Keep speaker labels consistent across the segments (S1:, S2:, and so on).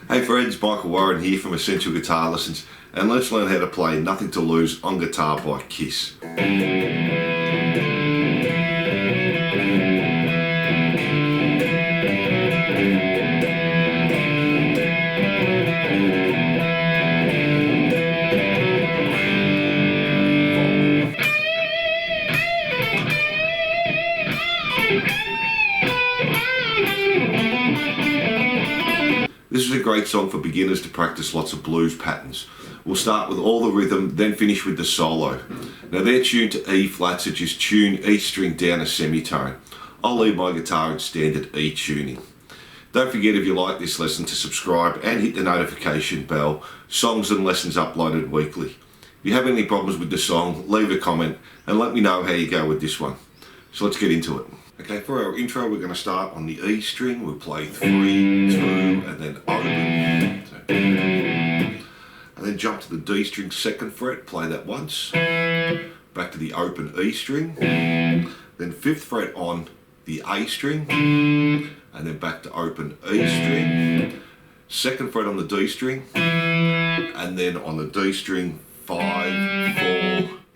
S1: Hey friends, Michael Warren here from Essential Guitar Lessons, and let's learn how to play Nothing to Lose on guitar by Kiss. This is a great song for beginners to practice lots of blues patterns. We'll start with all the rhythm, then finish with the solo. Now they're tuned to E flat, so just tune each string down a semitone. I'll leave my guitar in standard E tuning. Don't forget, if you like this lesson, to subscribe and hit the notification bell. Songs and lessons uploaded weekly. If you have any problems with the song, leave a comment and let me know how you go with this one. So let's get into it. Okay, for our intro, we're going to start on the E string. We'll play 3, 2, and then open. So, and then jump to the D string 2nd fret, play that once. Back to the open E string. Then 5th fret on the A string. And then back to open E string. 2nd fret on the D string. And then on the D string, 5,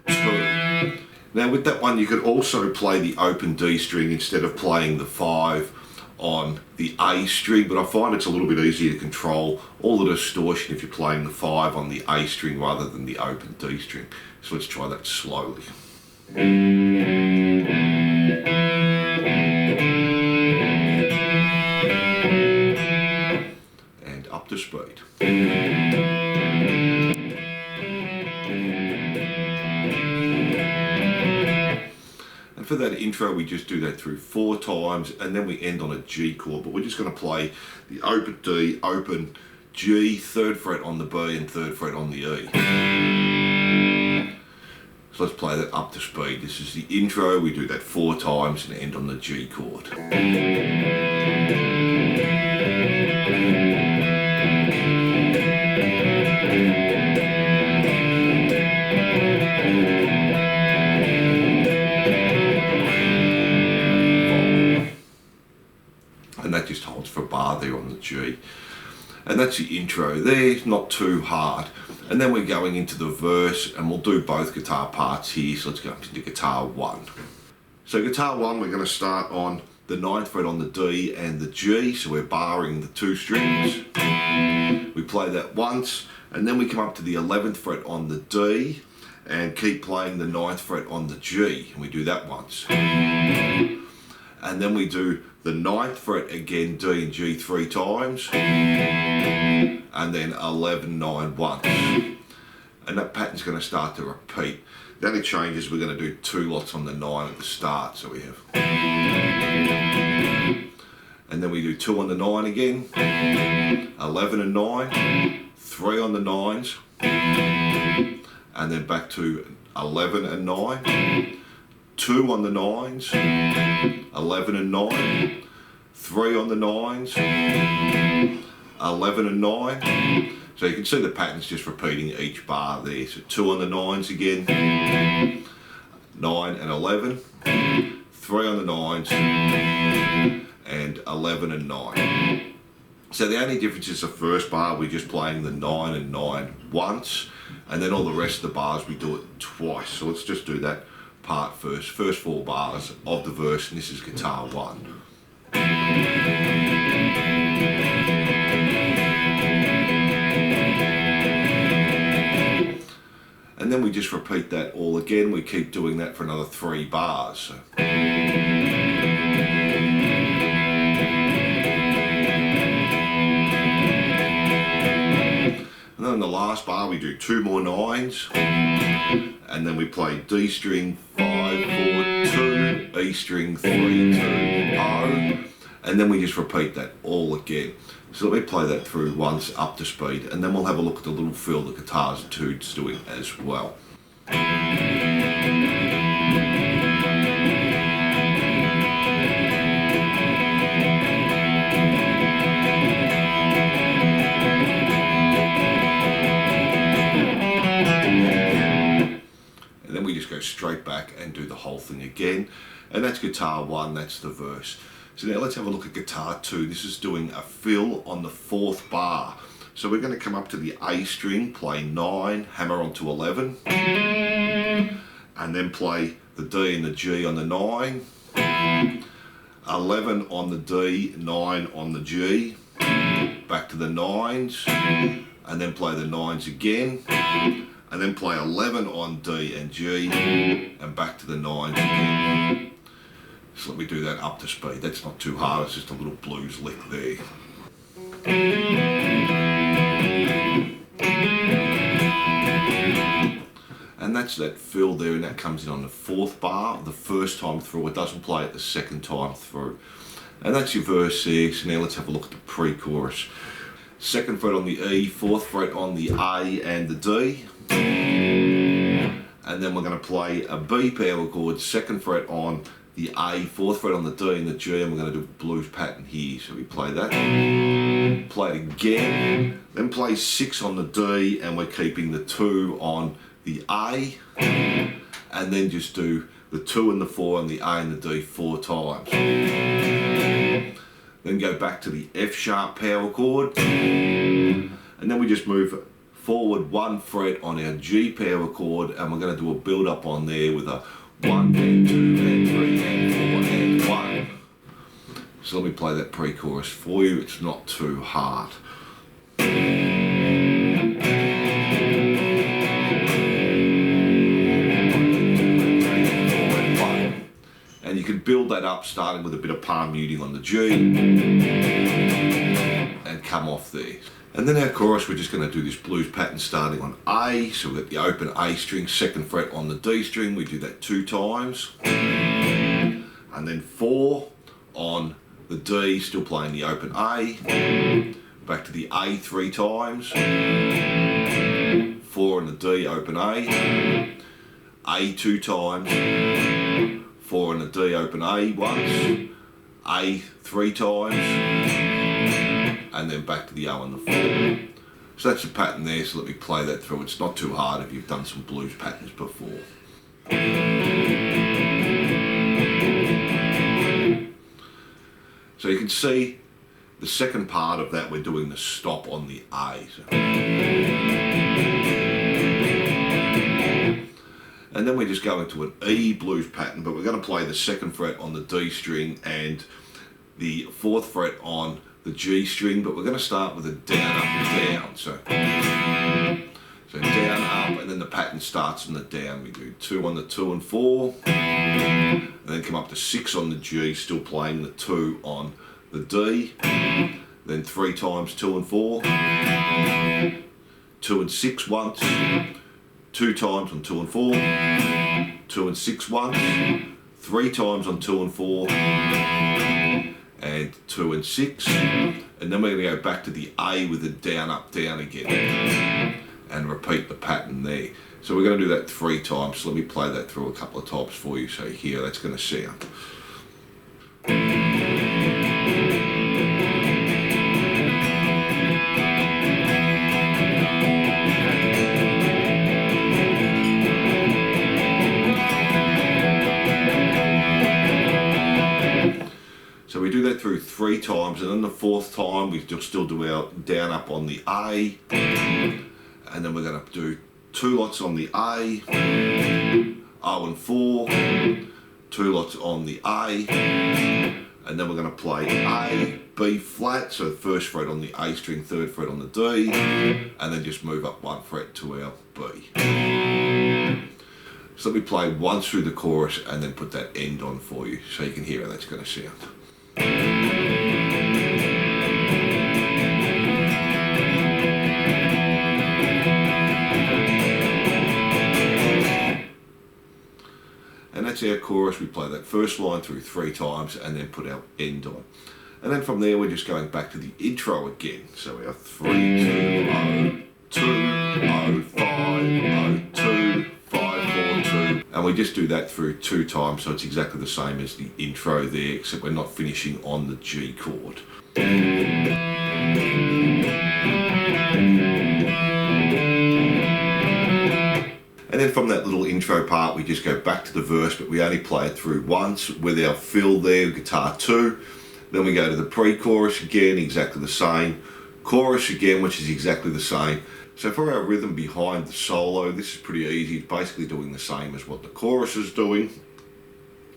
S1: 4, 2. Now with that one, you could also play the open D string instead of playing the 5 on the A string, but I find it's a little bit easier to control all the distortion if you're playing the 5 on the A string rather than the open D string. So let's try that slowly. And up to speed. For that intro, we just do that through 4 times, and then we end on a G chord, but we're just going to play the open D, open G, 3rd fret on the B and 3rd fret on the E. So let's play that up to speed. This is the intro. We do that 4 times and end on the G chord. And that just holds for bar there on the G. And that's the intro there, not too hard. And then we're going into the verse, and we'll do both guitar parts here. So let's go into guitar 1. So guitar 1, we're going to start on the 9th fret on the D and the G, so we're barring the 2 strings. We play that once, and then we come up to the 11th fret on the D and keep playing the 9th fret on the G, and we do that once. And then we do the 9th fret again, D and G 3 times, and then 11, 9 once. And that pattern's going to start to repeat. The only change is we're going to do 2 lots on the 9 at the start, so we have. And then we do 2 on the 9 again, 11 and 9, 3 on the 9s, and then back to 11 and 9, 2 on the 9s, 11 and 9, 3 on the 9s, 11 and 9. So you can see the pattern's just repeating each bar there. So 2 on the 9s again, 9 and 11, 3 on the 9s, and 11 and 9. So the only difference is the first bar, we're just playing the 9 and 9 once, and then all the rest of the bars we do it twice. So let's just do that part first 4 bars of the verse, and this is guitar 1. And then we just repeat that all again. We keep doing that for another 3 bars. So. And then in the last bar we do 2 more 9s, and then we play D string 5, 4, 2, E string 3, 2, O, and then we just repeat that all again. So let me play that through once up to speed, and then we'll have a look at the little feel the guitar's tune's doing as well. And then we just go straight back and do the whole thing again. And that's guitar 1, that's the verse. So now let's have a look at guitar 2. This is doing a fill on the 4th bar. So we're going to come up to the A string, play 9, hammer onto 11, and then play the D and the G on the 9, 11 on the D, 9 on the G, back to the 9s, and then play the 9s again, and then play 11 on D and G, and back to the 9s again. So let me do that up to speed. That's not too hard, it's just a little blues lick there. And that's that fill there, and that comes in on the 4th bar, the first time through. It doesn't play it the second time through. And that's your verse there. So now let's have a look at the pre-chorus. 2nd fret on the E, 4th fret on the A and the D. And then we're going to play a B power chord, 2nd fret on the A, 4th fret on the D and the G, and we're going to do a blues pattern here. So we play that, play it again, then play 6 on the D, and we're keeping the 2 on the A, and then just do the 2 and the 4 and the A and the D 4 times. Then go back to the F sharp power chord, and then we just move forward 1 fret on our G power chord, and we're going to do a build up on there with a 1 and 2 and 3 and 4 and 1. So let me play that pre-chorus for you. It's not too hard. And you can build that up starting with a bit of palm muting on the G and come off there. And then our chorus, we're just going to do this blues pattern starting on A. So we've got the open A string, 2nd fret on the D string. We do that 2 times. And then 4 on the D, still playing the open A. Back to the A 3 times. 4 on the D, open A. A 2 times. 4 on the D, open A once. A 3 times. And then back to the O and the 4. So that's the pattern there, so let me play that through. It's not too hard if you've done some blues patterns before. So you can see the second part of that, we're doing the stop on the A. So. And then we're just going to an E blues pattern, but we're going to play the 2nd fret on the D string and the 4th fret on the G string, but we're going to start with a down, up and down. So down, up, and then the pattern starts on the down. We do 2 on the 2 and 4, and then come up to 6 on the G, still playing the 2 on the D, then 3 times 2 and 4, 2 and 6 once, 2 times on 2 and 4, 2 and 6 once, 3 times on 2 and 4, and 2 and 6, and then we're going to go back to the A with the down, up, down again, and repeat the pattern there. So we're going to do that 3 times. So let me play that through a couple of times for you so you hear that's going to sound. So we do that through 3 times, and then the 4th time we still do our down up on the A, and then we're going to do 2 lots on the A, O and 4, 2 lots on the A, and then we're going to play A, B flat, so 1st fret on the A string, 3rd fret on the D, and then just move up 1 fret to our B. So let me play once through the chorus and then put that end on for you so you can hear how that's going to sound. And that's our chorus. We play that first line through 3 times and then put our end on. And then from there we're just going back to the intro again. So we have 3, 2, 0, 2, 0, 5, 0, 2, 5, 4, 2. And we just do that through 2 times, so it's exactly the same as the intro there, except we're not finishing on the G chord. And then from that little intro part, we just go back to the verse, but we only play it through once with our fill there, guitar 2, Then we go to the pre-chorus again, exactly the same. Chorus again, which is exactly the same. So for our rhythm behind the solo, this is pretty easy. It's basically doing the same as what the chorus is doing,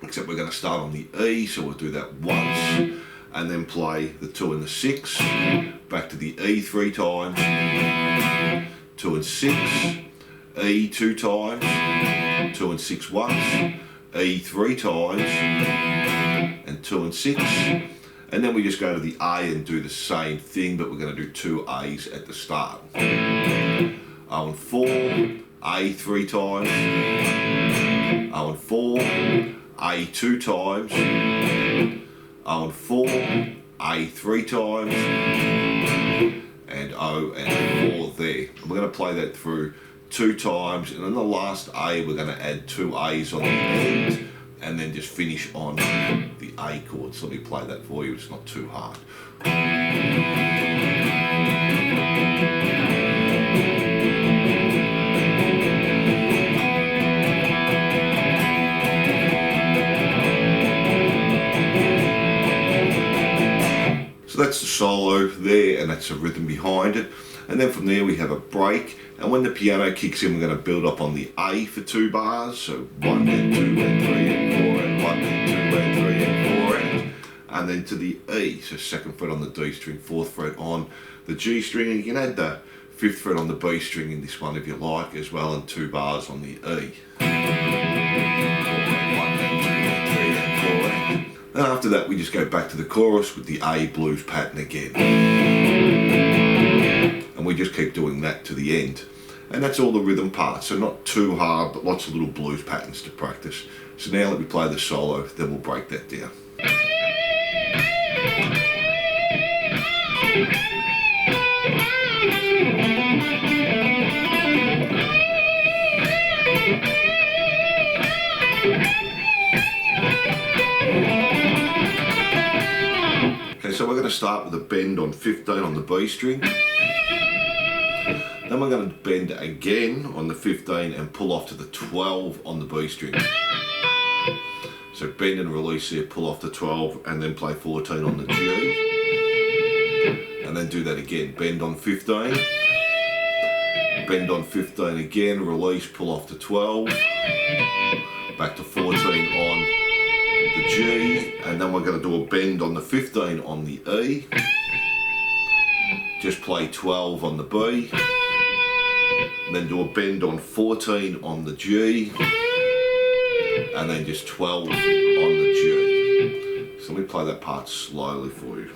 S1: except we're going to start on the E, so we'll do that once, and then play the 2 and the 6, back to the E 3 times, 2 and 6, E 2 times, 2 and 6 once, E 3 times, and 2 and 6, and then we just go to the A and do the same thing, but we're going to do 2 A's at the start. O and 4, A 3 times, O and 4, A 2 times, O and 4, A 3 times, and O and 4 there. And we're going to play that through 2 times, and in the last A we're going to add 2 A's on the end, and then just finish on the A chord. So let me play that for you, it's not too hard. So that's the solo there, and that's the rhythm behind it. And then from there we have a break, and when the piano kicks in, we're going to build up on the A for 2 bars. So 1 and 2 and 3 and 4 and 1 and 2 and 3 and 4 and then to the E. So 2nd fret on the D string, 4th fret on the G string, and you can add the 5th fret on the B string in this one if you like as well, and 2 bars on the E. And after that we just go back to the chorus with the A blues pattern again. And we just keep doing that to the end. And that's all the rhythm part, so not too hard, but lots of little blues patterns to practice. So now let me play the solo, then we'll break that down. Okay, so we're going to start with a bend on 15 on the B string. Then we're going to bend again on the 15 and pull off to the 12 on the B string. So bend and release there, pull off the 12, and then play 14 on the G. And then do that again, bend on 15, bend on 15 again, release, pull off to 12, back to 14 on the G, and then we're going to do a bend on the 15 on the E, just play 12 on the B, and then do a bend on 14 on the G, and then just 12 on the G. So let me play that part slowly for you.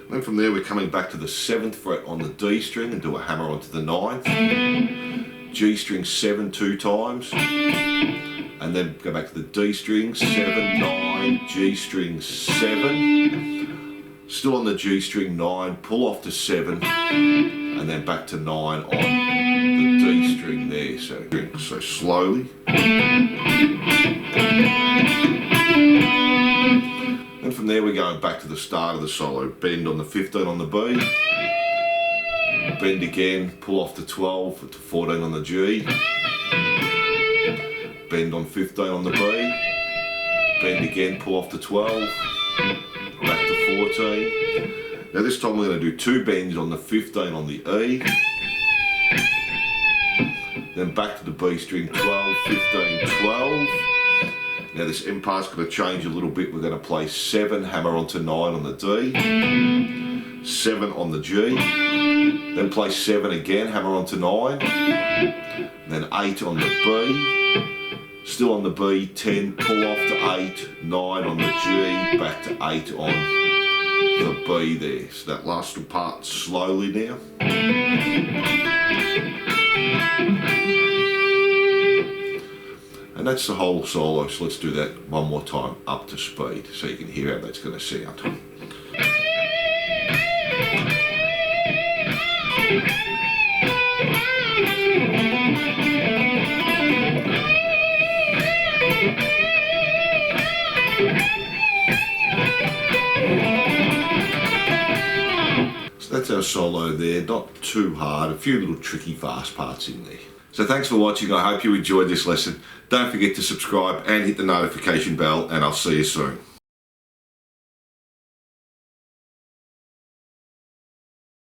S1: Then from there we're coming back to the 7th fret on the D string and do a hammer onto the 9th. G string 7 2 times, and then go back to the D string 7 9, G string 7, still on the G string 9, pull off to 7, and then back to 9 on the D string there. So slowly. And from there we're going back to the start of the solo. Bend on the 15 on the B, bend again, pull off to 12 to 14 on the G, bend on 15 on the B, bend again, pull off to 12, back to 14. Now this time we're going to do 2 bends on the 15 on the E, then back to the B string 12, 15, 12. Now this end part's going to change a little bit. We're going to play 7, hammer onto 9 on the D, 7 on the G, then play 7 again, hammer onto 9, then 8 on the B, still on the B, 10, pull off to 8, 9 on the G, back to 8 on the B there. So that last little part slowly now. And that's the whole solo, so let's do that one more time up to speed so you can hear how that's going to sound. So that's our solo there, not too hard, a few little tricky fast parts in there. So thanks for watching, I hope you enjoyed this lesson. Don't forget to subscribe and hit the notification bell, and I'll see you soon.